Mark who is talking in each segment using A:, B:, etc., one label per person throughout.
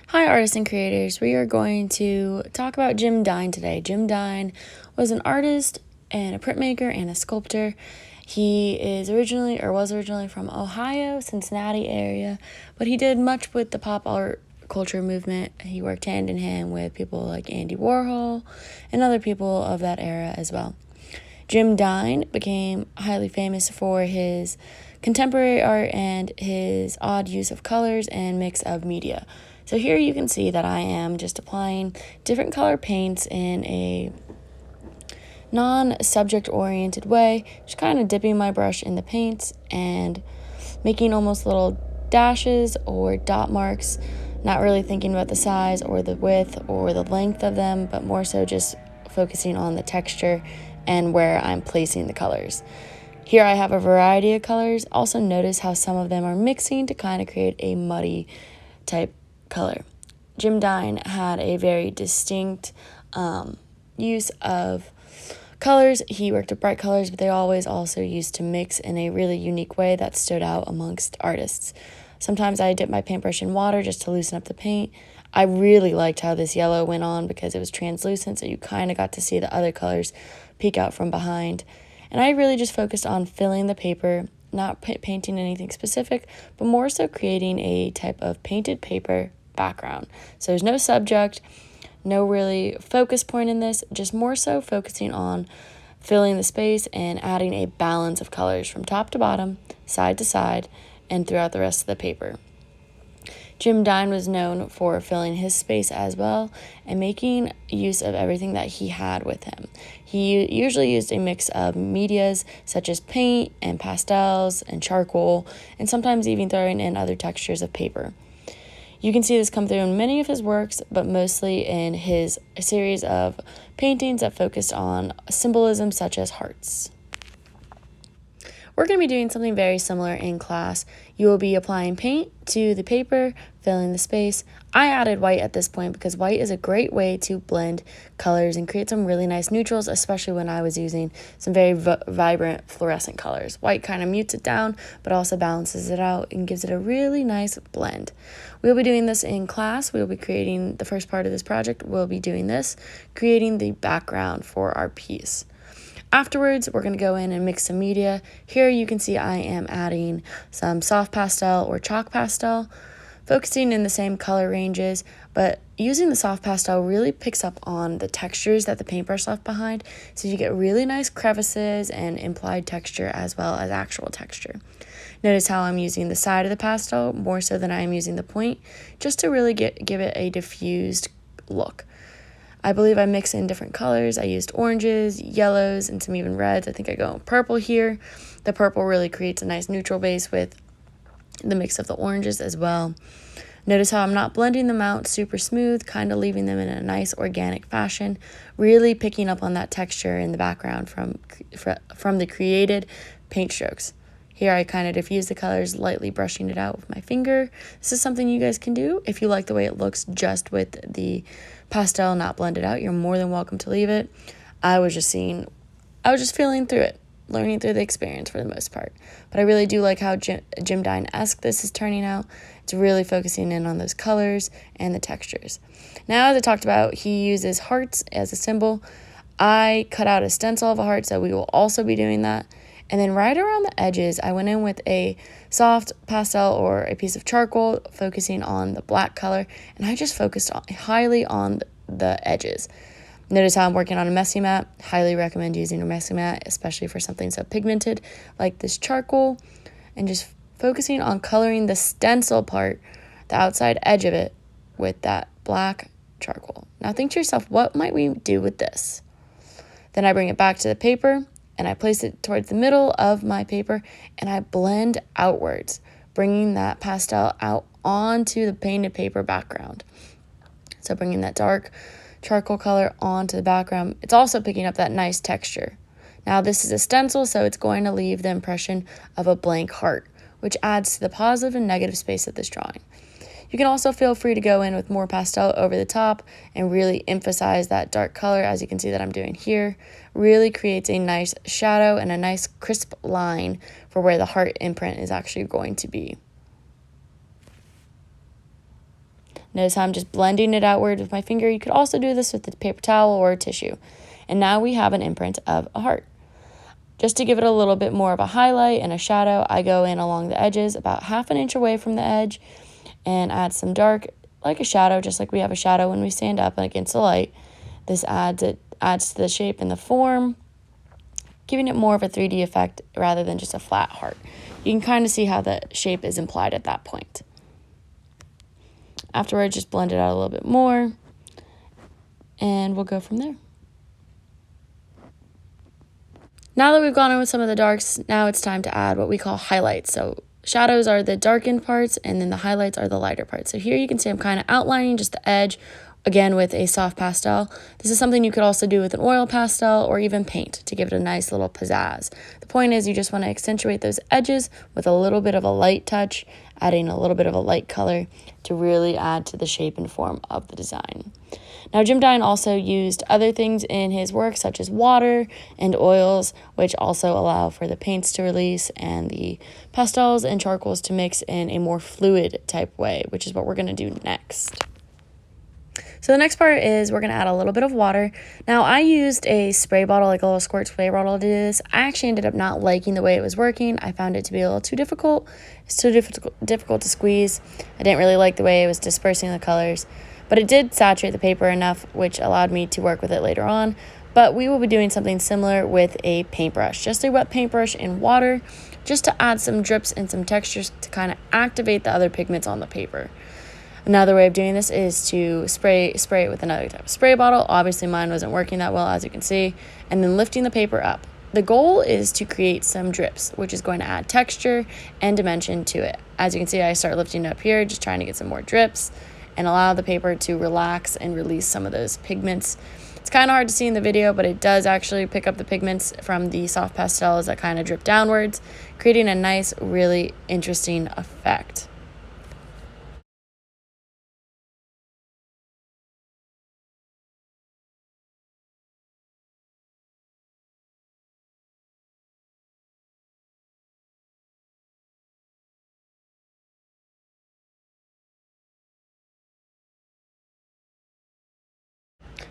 A: Hi artists and creators, we are going to talk about Jim Dine today. Jim Dine was an artist and a printmaker and a sculptor. He was originally from Ohio, Cincinnati area, but he did much with the pop art culture movement. He worked hand in hand with people like Andy Warhol and other people of that era as well. Jim Dine became highly famous for his contemporary art and his odd use of colors and mix of media. So here you can see that I am just applying different color paints in a non-subject oriented way, just kind of dipping my brush in the paints and making almost little dashes or dot marks, not really thinking about the size or the width or the length of them, but more so just focusing on the texture and where I'm placing the colors. Here I have a variety of colors. Also notice how some of them are mixing to kind of create a muddy type color. Jim Dine had a very distinct use of colors. He worked with bright colors, but they always also used to mix in a really unique way that stood out amongst artists. Sometimes I dip my paintbrush in water just to loosen up the paint. I really liked how this yellow went on because it was translucent, so you kind of got to see the other colors peek out from behind. And I really just focused on filling the paper, not painting anything specific, but more so creating a type of painted paper background. So there's no subject, no really focus point in this, just more so focusing on filling the space and adding a balance of colors from top to bottom, side to side, and throughout the rest of the paper. Jim Dine was known for filling his space as well and making use of everything that he had with him. He usually used a mix of medias such as paint and pastels and charcoal, and sometimes even throwing in other textures of paper. You can see this come through in many of his works, but mostly in his series of paintings that focused on symbolism such as hearts. We're going to be doing something very similar in class. You will be applying paint to the paper, filling the space. I added white at this point because white is a great way to blend colors and create some really nice neutrals, especially when I was using some very vibrant fluorescent colors. White kind of mutes it down, but also balances it out and gives it a really nice blend. We'll be doing this in class. We'll be creating the first part of this project. We'll be doing this, creating the background for our piece. Afterwards, we're going to go in and mix some media. Here you can see I am adding some soft pastel or chalk pastel, focusing in the same color ranges, but using the soft pastel really picks up on the textures that the paintbrush left behind, so you get really nice crevices and implied texture as well as actual texture. Notice how I'm using the side of the pastel more so than I am using the point, just to really give it a diffused look. I believe I mix in different colors. I used oranges, yellows, and some even reds. I think I go purple here. The purple really creates a nice neutral base with the mix of the oranges as well. Notice how I'm not blending them out super smooth, kind of leaving them in a nice organic fashion, really picking up on that texture in the background from the created paint strokes. Here I kind of diffuse the colors, lightly brushing it out with my finger. This is something you guys can do. If you like the way it looks just with the pastel not blended out, you're more than welcome to leave it. I was just feeling through it, learning through the experience for the most part. But I really do like how Jim Dine-esque this is turning out. It's really focusing in on those colors and the textures. Now, as I talked about, he uses hearts as a symbol. I cut out a stencil of a heart, so we will also be doing that. And then right around the edges, I went in with a soft pastel or a piece of charcoal, focusing on the black color, and I just focused highly on the edges. Notice how I'm working on a messy mat. Highly recommend using a messy mat, especially for something so pigmented like this charcoal, and just focusing on coloring the stencil part, the outside edge of it, with that black charcoal. Now think to yourself, what might we do with this? Then I bring it back to the paper, and I place it towards the middle of my paper, and I blend outwards, bringing that pastel out onto the painted paper background. So bringing that dark charcoal color onto the background. It's also picking up that nice texture. Now this is a stencil, so it's going to leave the impression of a blank heart, which adds to the positive and negative space of this drawing. You can also feel free to go in with more pastel over the top and really emphasize that dark color, as you can see that I'm doing here. Really creates a nice shadow and a nice crisp line for where the heart imprint is actually going to be. Notice how I'm just blending it outward with my finger. You could also do this with a paper towel or a tissue. And now we have an imprint of a heart. Just to give it a little bit more of a highlight and a shadow, I go in along the edges about 1/2 inch away from the edge and add some dark, like a shadow, just like we have a shadow when we stand up against the light. This adds to the shape and the form, giving it more of a 3D effect rather than just a flat heart. You can kind of see how the shape is implied at that point. Afterward, just blend it out a little bit more, and we'll go from there. Now that we've gone in with some of the darks, now it's time to add what we call highlights. So shadows are the darkened parts, and then the highlights are the lighter parts. So here you can see I'm kind of outlining just the edge, again with a soft pastel. This is something you could also do with an oil pastel or even paint to give it a nice little pizzazz. The point is you just want to accentuate those edges with a little bit of a light touch, adding a little bit of a light color to really add to the shape and form of the design. Now, Dine also used other things in his work, such as water and oils, which also allow for the paints to release and the pastels and charcoals to mix in a more fluid type way, which is what we're going to do next. So the next part is we're going to add a little bit of water. Now, I used a spray bottle, like a little squirt spray bottle to do this. I actually ended up not liking the way it was working. I found it to be a little too difficult. It's too difficult to squeeze. I didn't really like the way it was dispersing the colors. But it did saturate the paper enough, which allowed me to work with it later on. But we will be doing something similar with a paintbrush. Just a wet paintbrush in water, just to add some drips and some textures to kind of activate the other pigments on the paper. Another way of doing this is to spray it with another type of spray bottle. Obviously mine wasn't working that well, as you can see. And then lifting the paper up. The goal is to create some drips, which is going to add texture and dimension to it. As you can see, I start lifting it up here, just trying to get some more drips and allow the paper to relax and release some of those pigments. It's kind of hard to see in the video, but it does actually pick up the pigments from the soft pastels that kind of drip downwards, creating a nice, really interesting effect.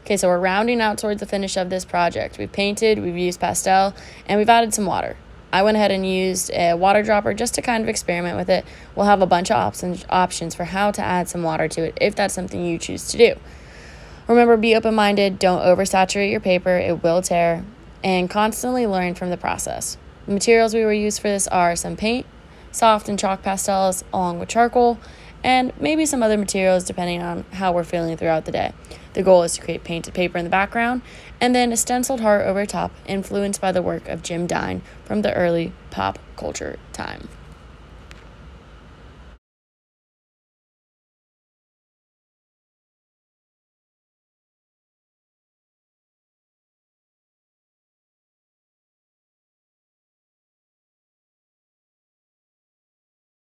A: Okay, so we're rounding out towards the finish of this project. We've painted, we've used pastel, and we've added some water. I went ahead and used a water dropper just to kind of experiment with it. We'll have a bunch of options for how to add some water to it if that's something you choose to do. Remember, be open-minded, don't oversaturate your paper, it will tear, and constantly learn from the process. The materials we will use for this are some paint, soft and chalk pastels, along with charcoal, and maybe some other materials depending on how we're feeling throughout the day. The goal is to create painted paper in the background, and then a stenciled heart over top, influenced by the work of Dine from the early pop culture time.